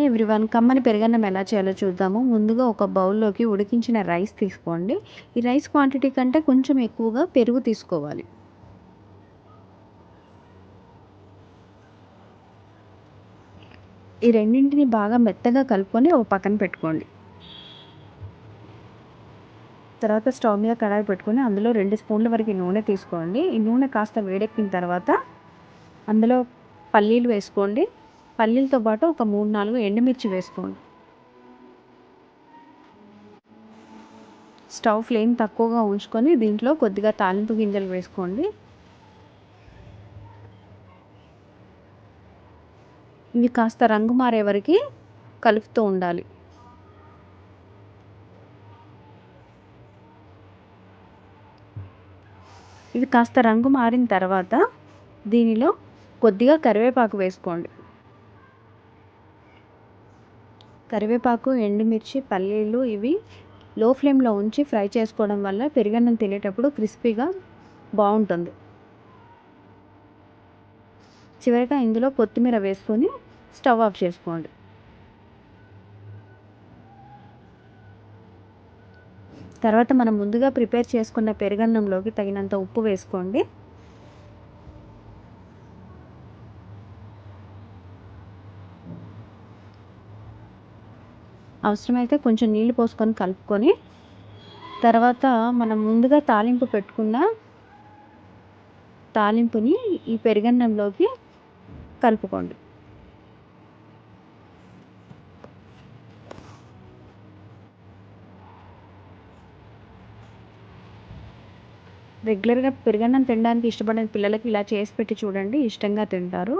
Everyone, కమ్మని పెరుగన్నం ఎలా చేయాలో చూద్దాము. ముందుగా ఒక బౌల్లోకి ఉడికించిన రైస్ తీసుకోండి. ఈ రైస్ క్వాంటిటీ కంటే కొంచెం ఎక్కువగా పెరుగు తీసుకోవాలి. ఈ రెండింటిని బాగా మెత్తగా కలుపుకొని ఒక పక్కన పెట్టుకోండి. తర్వాత స్టవ్ మీద కడాయి పెట్టుకొని అందులో 2 స్పూన్ల వరకు నూనె తీసుకోండి. ఈ నూనె కాస్త వేడెక్కిన తర్వాత అందులో పల్లీలు వేసుకోండి. పల్లీలతో పాటు ఒక 3-4 ఎండుమిర్చి వేసుకోండి. స్టవ్ ఫ్లేమ్ తక్కువగా ఉంచుకొని దీంట్లో కొద్దిగా తాలింపు గింజలు వేసుకోండి. ఇవి కాస్త రంగు మారే వరకు కలుపుతూ ఉండాలి. ఇది కాస్త రంగు మారిన తర్వాత దీనిలో కొద్దిగా కరివేపాకు వేసుకోండి. కరివేపాకు, ఎండుమిర్చి, పల్లీలు ఇవి లో ఫ్లేమ్లో ఉంచి ఫ్రై చేసుకోవడం వల్ల పెరుగన్నం తినేటప్పుడు క్రిస్పీగా బాగుంటుంది. చివరిగా ఇందులో కొత్తిమీర వేసుకొని స్టవ్ ఆఫ్ చేసుకోండి. తర్వాత మనం ముందుగా ప్రిపేర్ చేసుకున్న పెరుగన్నంలోకి తగినంత ఉప్పు వేసుకోండి. అవసరమైతే కొంచెం నీళ్ళు పోసుకొని కలుపుకొని తర్వాత మనం ముందుగా తాలింపు పెట్టుకున్న తాలింపుని ఈ పెరుగన్నంలోకి కలుపుకోండి. రెగ్యులర్గా పెరుగన్నం తినడానికి ఇష్టపడని పిల్లలకి ఇలా చేసి పెట్టి చూడండి, ఇష్టంగా తింటారు.